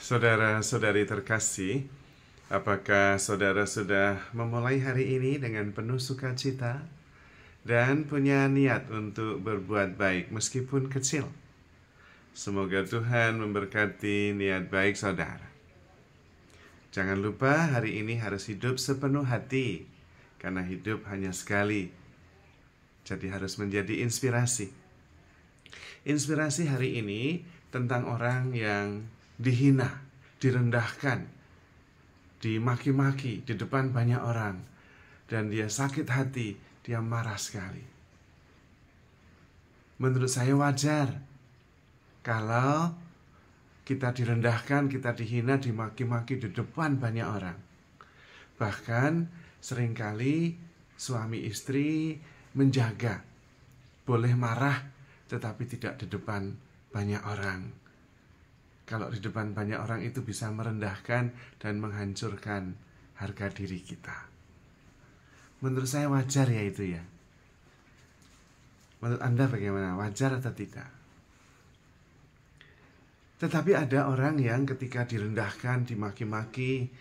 Saudara-saudari terkasih, apakah saudara sudah memulai hari ini dengan penuh sukacita dan punya niat untuk berbuat baik meskipun kecil? Semoga Tuhan memberkati niat baik saudara. Jangan lupa hari ini harus hidup sepenuh hati, karena hidup hanya sekali. Jadi harus menjadi inspirasi. Inspirasi hari ini tentang orang yang dihina, direndahkan, dimaki-maki di depan banyak orang, dan dia sakit hati, dia marah sekali. Menurut saya wajar kalau kita direndahkan, kita dihina, dimaki-maki di depan banyak orang. Bahkan seringkali suami istri menjaga, boleh marah tetapi tidak di depan banyak orang. Kalau di depan banyak orang itu bisa merendahkan dan menghancurkan harga diri kita. Menurut saya wajar ya itu ya. Menurut Anda bagaimana? Wajar atau tidak? Tetapi ada orang yang ketika direndahkan, dimaki-maki,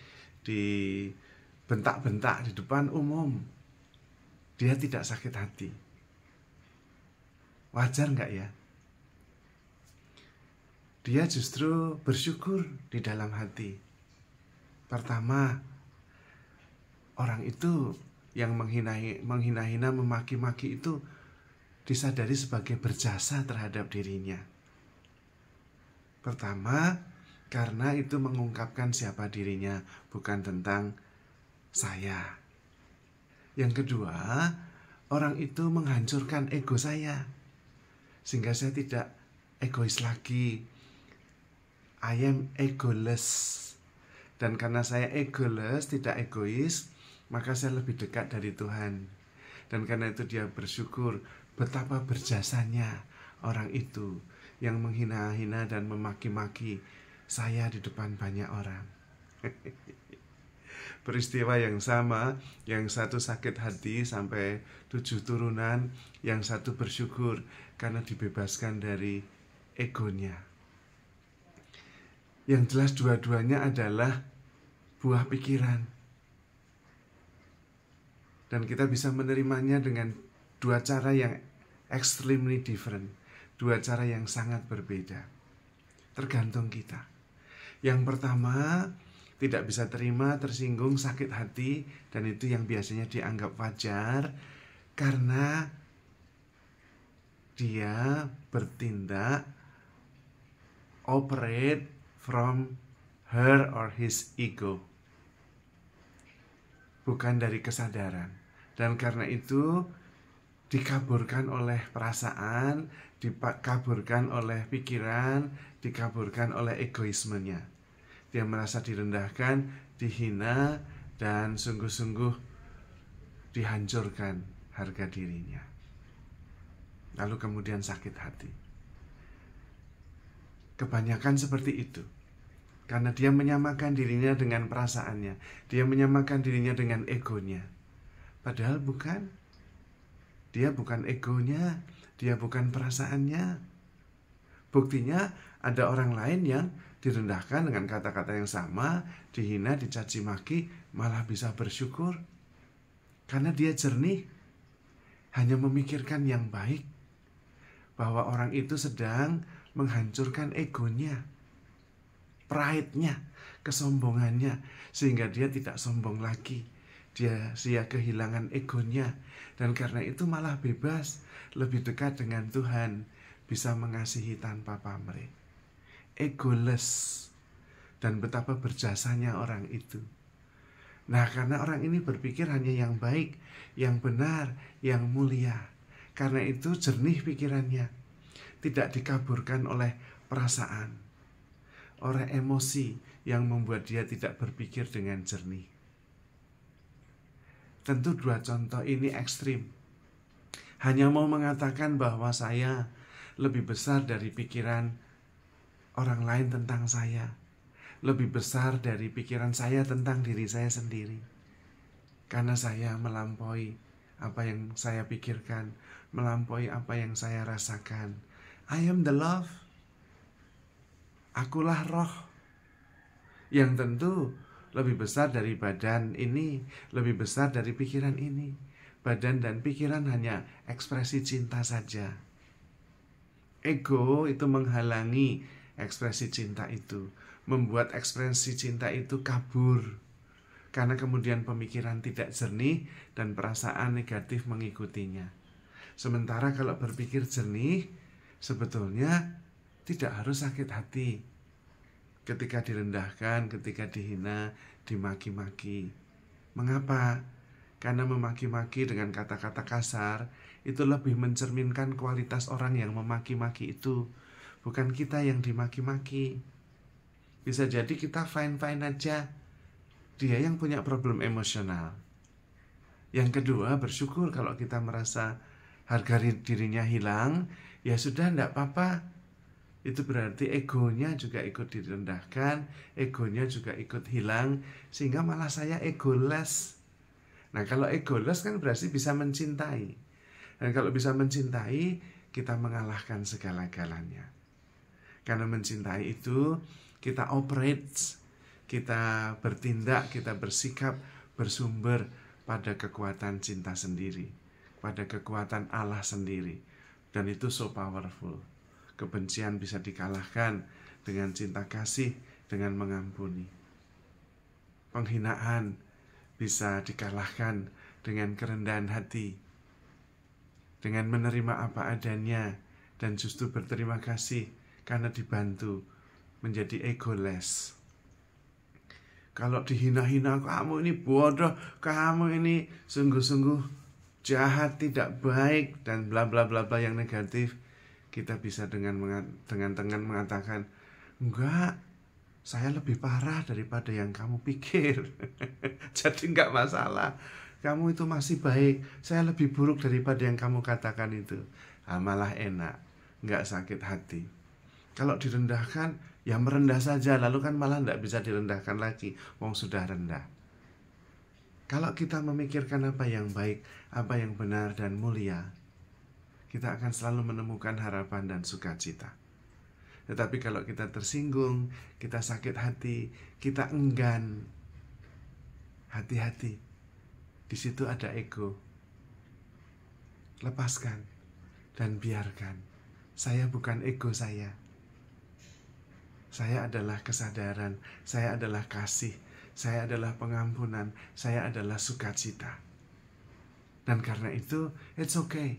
dibentak-bentak di depan umum, dia tidak sakit hati. Wajar nggak ya? Dia justru bersyukur di dalam hati. Pertama, orang itu yang menghina-hina, memaki-maki itu disadari sebagai berjasa terhadap dirinya. Pertama, karena itu mengungkapkan siapa dirinya, bukan tentang saya. Yang kedua, orang itu menghancurkan ego saya, sehingga saya tidak egois lagi. I am egoless. Dan karena saya egoless, tidak egois, maka saya lebih dekat dari Tuhan. Dan karena itu dia bersyukur betapa berjasanya orang itu yang menghina-hina dan memaki-maki saya di depan banyak orang. Peristiwa yang sama, yang satu sakit hati sampai 7 turunan, yang satu bersyukur karena dibebaskan dari egonya. Yang jelas dua-duanya adalah buah pikiran. Dan kita bisa menerimanya dengan dua cara yang extremely different. Dua cara yang sangat berbeda. Tergantung kita. Yang pertama, tidak bisa terima, tersinggung, sakit hati. Dan itu yang biasanya dianggap wajar. Karena dia bertindak, operate from her or his ego, bukan dari kesadaran. Dan karena itu dikaburkan oleh perasaan, dikaburkan oleh pikiran, dikaburkan oleh egoismenya. Dia merasa direndahkan, dihina, dan sungguh-sungguh dihancurkan harga dirinya. Lalu kemudian sakit hati. Kebanyakan seperti itu. Karena dia menyamakan dirinya dengan perasaannya. Dia menyamakan dirinya dengan egonya. Padahal bukan. Dia bukan egonya. Dia bukan perasaannya. Buktinya ada orang lain yang direndahkan dengan kata-kata yang sama, dihina, dicaci maki, malah bisa bersyukur. Karena dia jernih. Hanya memikirkan yang baik. Bahwa orang itu sedang menghancurkan egonya, pride-nya, kesombongannya, sehingga dia tidak sombong lagi. Dia kehilangan egonya, dan karena itu malah bebas, lebih dekat dengan Tuhan, bisa mengasihi tanpa pamrih. Egoless. Dan betapa berjasanya orang itu. Nah, karena orang ini berpikir hanya yang baik, yang benar, yang mulia. Karena itu jernih pikirannya. Tidak dikaburkan oleh perasaan, oleh emosi yang membuat dia tidak berpikir dengan jernih. Tentu dua contoh ini ekstrim. Hanya mau mengatakan bahwa saya lebih besar dari pikiran orang lain tentang saya. Lebih besar dari pikiran saya tentang diri saya sendiri. Karena saya melampaui apa yang saya pikirkan, melampaui apa yang saya rasakan. I am the love. Akulah roh. yang tentu lebih besar dari badan ini, lebih besar dari pikiran ini. Badan dan pikiran hanya ekspresi cinta saja. Ego itu menghalangi ekspresi cinta itu, membuat ekspresi cinta itu kabur. Karena kemudian pemikiran tidak jernih dan perasaan negatif mengikutinya. Sementara kalau berpikir jernih, sebetulnya tidak harus sakit hati ketika direndahkan, ketika dihina, dimaki-maki. Mengapa? Karena memaki-maki dengan kata-kata kasar itu lebih mencerminkan kualitas orang yang memaki-maki itu, bukan kita yang dimaki-maki. Bisa jadi kita fine-fine aja, dia yang punya problem emosional. Yang kedua, bersyukur kalau kita merasa harga dirinya hilang, ya sudah, enggak apa-apa. Itu berarti egonya juga ikut direndahkan, egonya juga ikut hilang, sehingga malah saya egoless. Nah, kalau egoless kan berarti bisa mencintai. Dan kalau bisa mencintai, kita mengalahkan segala-galanya. Karena mencintai itu, kita operate, kita bertindak, kita bersikap, bersumber pada kekuatan cinta sendiri, pada kekuatan Allah sendiri. Dan itu so powerful. Kebencian bisa dikalahkan dengan cinta kasih, dengan mengampuni. Penghinaan bisa dikalahkan dengan kerendahan hati, dengan menerima apa adanya, dan justru berterima kasih karena dibantu menjadi egoless. Kalau dihina-hina, kamu ini bodoh, kamu ini sungguh-sungguh jahat, tidak baik, dan bla bla bla bla yang negatif, kita bisa dengan tenang mengatakan, enggak, saya lebih parah daripada yang kamu pikir. Jadi enggak masalah, kamu itu masih baik, saya lebih buruk daripada yang kamu katakan itu. Malah enak, enggak sakit hati. Kalau direndahkan, ya merendah saja, lalu kan malah enggak bisa direndahkan lagi, wong sudah rendah. Kalau kita memikirkan apa yang baik, apa yang benar dan mulia, kita akan selalu menemukan harapan dan sukacita. Tetapi kalau kita tersinggung, kita sakit hati, kita enggan, hati-hati. Di situ ada ego. Lepaskan dan biarkan. Saya bukan ego saya. Saya adalah kesadaran, saya adalah kasih, saya adalah pengampunan, saya adalah sukacita. Dan karena itu, it's okay.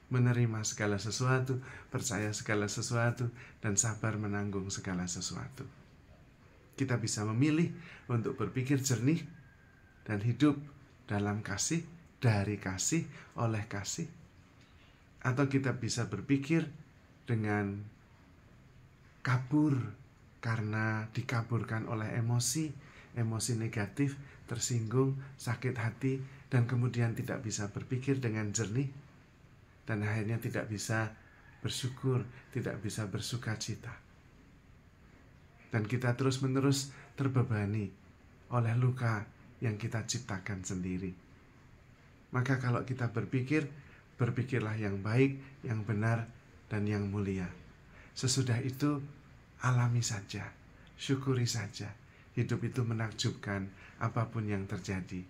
Menerima segala sesuatu, percaya segala sesuatu, dan sabar menanggung segala sesuatu. Kita bisa memilih untuk berpikir jernih dan hidup dalam kasih, dari kasih, oleh kasih. Atau kita bisa berpikir dengan kabur karena dikaburkan oleh emosi negatif, tersinggung, sakit hati, dan kemudian tidak bisa berpikir dengan jernih, dan akhirnya tidak bisa bersyukur, tidak bisa bersukacita. Dan kita terus-menerus terbebani oleh luka yang kita ciptakan sendiri. Maka kalau kita berpikir, berpikirlah yang baik, yang benar, dan yang mulia. Sesudah itu, alami saja, syukuri saja. Hidup itu menakjubkan apapun yang terjadi.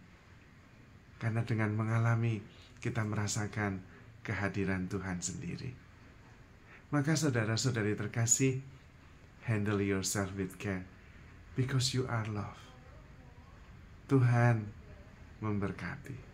Karena dengan mengalami, kita merasakan kehadiran Tuhan sendiri. Maka saudara-saudari terkasih, handle yourself with care, because you are love. Tuhan memberkati.